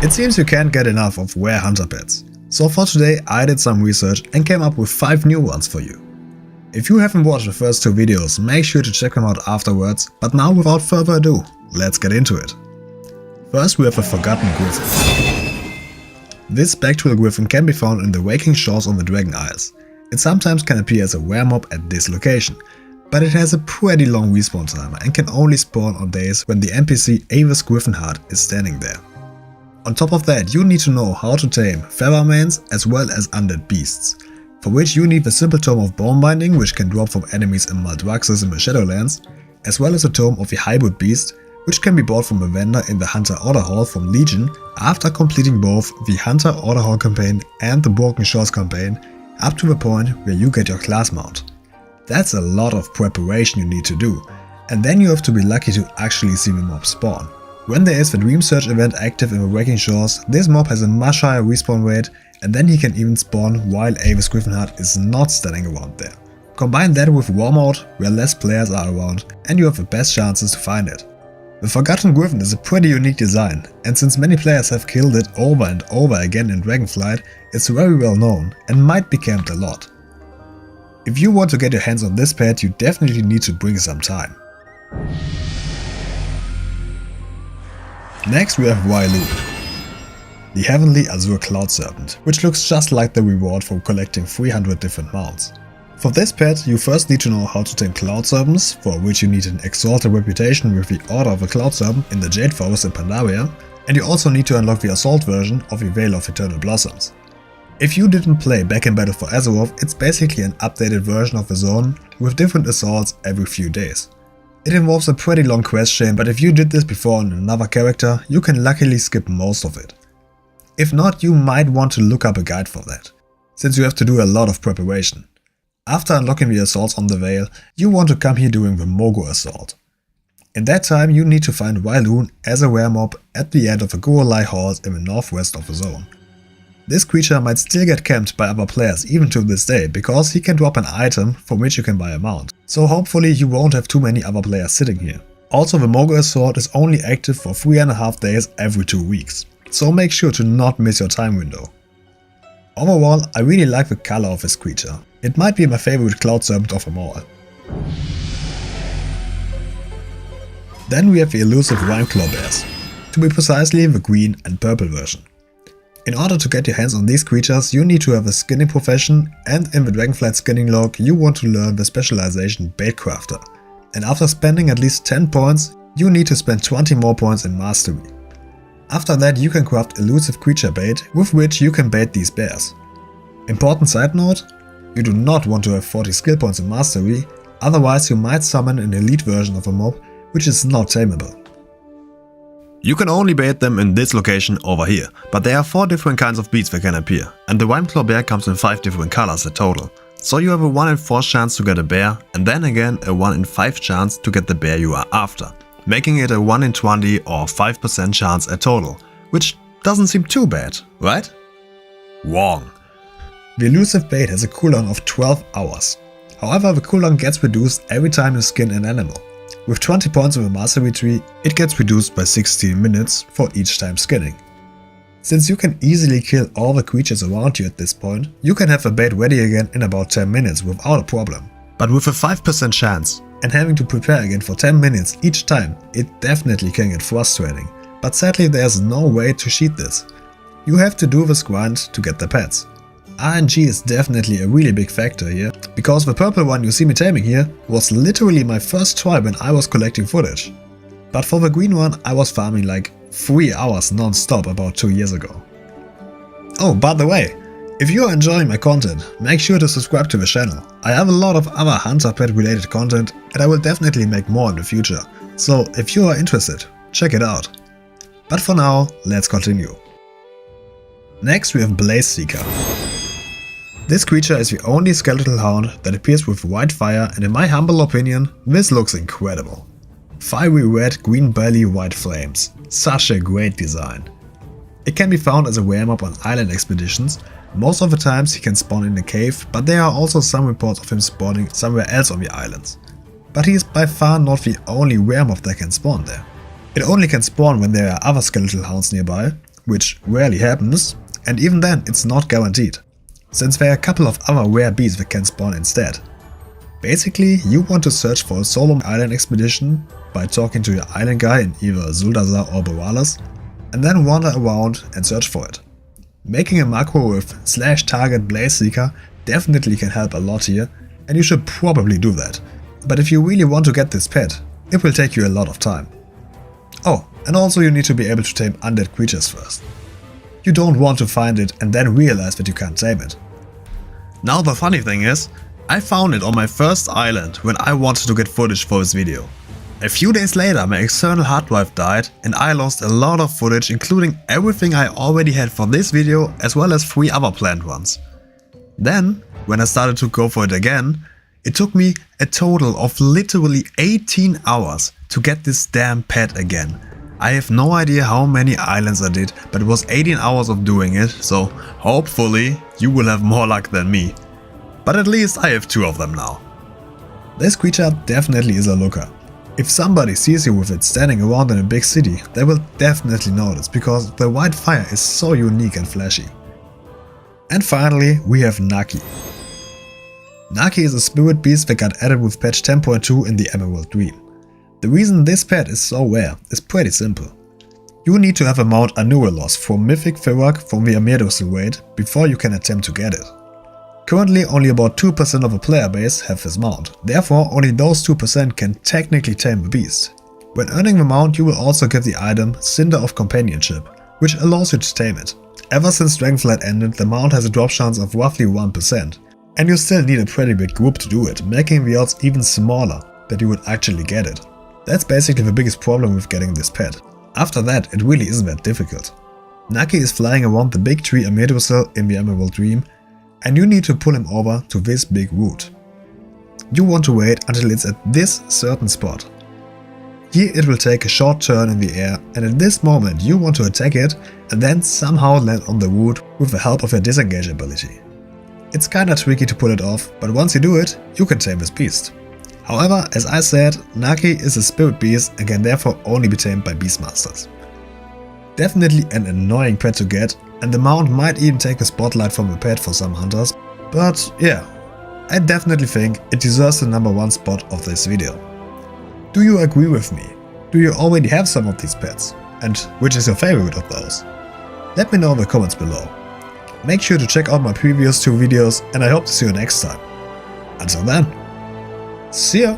It seems you can't get enough of rare hunter pets. So for today I did some research and came up with 5 new ones for you. If you haven't watched the first 2 videos, make sure to check them out afterwards, but now without further ado, let's get into it. First we have a forgotten Gryphon. This spectral Gryphon can be found in the waking shores on the Dragon Isles. It sometimes can appear as a rare mob at this location, but it has a pretty long respawn time and can only spawn on days when the NPC Avis Gryphon Heart is standing there. On top of that, you need to know how to tame feathermanes as well as undead beasts, for which you need the simple tome of bone binding, which can drop from enemies in Maldraxxus in the Shadowlands, as well as a tome of the hybrid beast, which can be bought from a vendor in the Hunter Order Hall from Legion after completing both the Hunter Order Hall campaign and the Broken Shores campaign up to the point where you get your class mount. That's a lot of preparation you need to do, and then you have to be lucky to actually see the mob spawn. When there is the Dream Search event active in the Waking Shores, this mob has a much higher respawn rate, and then he can even spawn while Avis Gryphon Heart is not standing around there. Combine that with War Mode, where less players are around, and you have the best chances to find it. The Forgotten Gryphon is a pretty unique design, and since many players have killed it over and over again in Dragonflight, it's very well known and might be camped a lot. If you want to get your hands on this pet, you definitely need to bring some time. Next we have Rei Lun, the Heavenly Azure Cloud Serpent, which looks just like the reward for collecting 300 different mounts. For this pet, you first need to know how to tame Cloud Serpents, for which you need an exalted reputation with the Order of the Cloud Serpent in the Jade Forest in Pandaria, and you also need to unlock the Assault version of the Veil of Eternal Blossoms. If you didn't play Back in Battle for Azeroth, it's basically an updated version of the zone with different assaults every few days. It involves a pretty long quest chain, but if you did this before on another character, you can luckily skip most of it. If not, you might want to look up a guide for that, since you have to do a lot of preparation. After unlocking the assaults on the Veil, you want to come here during the Mogo assault. In that time you need to find Rei Lun as a rare mob at the end of the Gurulai Halls in the northwest of the zone. This creature might still get camped by other players even to this day, because he can drop an item from which you can buy a mount, so hopefully you won't have too many other players sitting here. Also, the Mogo assault is only active for 3.5 days every 2 weeks, so make sure to not miss your time window. Overall, I really like the color of this creature. It might be my favorite Cloud Serpent of them all. Then we have the elusive Rimeclaw bears, to be precisely the green and purple version. In order to get your hands on these creatures, you need to have a skinning profession, and in the Dragonflight skinning log you want to learn the specialization Baitcrafter. And after spending at least 10 points, you need to spend 20 more points in Mastery. After that you can craft elusive creature bait, with which you can bait these bears. Important side note, you do not want to have 40 skill points in Mastery, otherwise you might summon an elite version of a mob, which is not tameable. You can only bait them in this location over here, but there are 4 different kinds of beasts that can appear, and the Rimeclaw bear comes in 5 different colors in total. So you have a 1 in 4 chance to get a bear, and then again a 1 in 5 chance to get the bear you are after, making it a 1 in 20 or 5% chance a total, which doesn't seem too bad, right? Wrong. The elusive bait has a cooldown of 12 hours. However, the cooldown gets reduced every time you skin an animal. With 20 points in the mastery tree, it gets reduced by 16 minutes for each time skinning. Since you can easily kill all the creatures around you at this point, you can have the bait ready again in about 10 minutes without a problem. But with a 5% chance, and having to prepare again for 10 minutes each time, it definitely can get frustrating. But sadly there's no way to cheat this. You have to do this grind to get the pets. RNG is definitely a really big factor here, because the purple one you see me taming here was literally my first try when I was collecting footage. But for the green one I was farming like 3 hours non-stop about 2 years ago. Oh, by the way, if you are enjoying my content, make sure to subscribe to the channel. I have a lot of other hunter pet related content and I will definitely make more in the future, so if you are interested, check it out. But for now, let's continue. Next we have Blazeseeker. This creature is the only skeletal hound that appears with white fire, and in my humble opinion, this looks incredible. Fiery red, green belly, white flames. Such a great design. It can be found as a rare mob on island expeditions. Most of the times he can spawn in a cave, but there are also some reports of him spawning somewhere else on the islands. But he is by far not the only rare mob that can spawn there. It only can spawn when there are other skeletal hounds nearby, which rarely happens, and even then it's not guaranteed, since there are a couple of other rare beasts that can spawn instead. Basically, you want to search for a solo island expedition by talking to your island guy in either Zuldazar or Borealis, and then wander around and search for it. Making a macro with /target Blazeseeker definitely can help a lot here, and you should probably do that. But if you really want to get this pet, it will take you a lot of time. Oh, and also you need to be able to tame undead creatures first. You don't want to find it and then realize that you can't tame it. Now the funny thing is, I found it on my first island when I wanted to get footage for this video. A few days later my external hard drive died and I lost a lot of footage, including everything I already had for this video as well as 3 other planned ones. Then, when I started to go for it again, it took me a total of literally 18 hours to get this damn pet again. I have no idea how many islands I did, but it was 18 hours of doing it, so hopefully you will have more luck than me. But at least I have 2 of them now. This creature definitely is a looker. If somebody sees you with it standing around in a big city, they will definitely notice, because the white fire is so unique and flashy. And finally we have Naki. Naki is a spirit beast that got added with patch 10.2 in the Emerald Dream. The reason this pet is so rare is pretty simple. You need to have a Mount Anurelos from Mythic Firak from the Amirdosil raid before you can attempt to get it. Currently only about 2% of the player base have this mount, therefore only those 2% can technically tame the beast. When earning the mount you will also get the item Cinder of Companionship, which allows you to tame it. Ever since Dragonflight ended, the mount has a drop chance of roughly 1%, and you still need a pretty big group to do it, making the odds even smaller that you would actually get it. That's basically the biggest problem with getting this pet. After that, it really isn't that difficult. Naki is flying around the big tree Amirdosil in the Emerald Dream, and you need to pull him over to this big root. You want to wait until it's at this certain spot. Here it will take a short turn in the air, and at this moment you want to attack it and then somehow land on the root with the help of your disengage ability. It's kinda tricky to pull it off, but once you do it, you can tame this beast. However, as I said, Naki is a spirit beast and can therefore only be tamed by beastmasters. Definitely an annoying pet to get, and the mount might even take the spotlight from the pet for some hunters, but yeah, I definitely think it deserves the #1 spot of this video. Do you agree with me? Do you already have some of these pets? And which is your favorite of those? Let me know in the comments below. Make sure to check out my previous 2 videos and I hope to see you next time. Until then, see ya!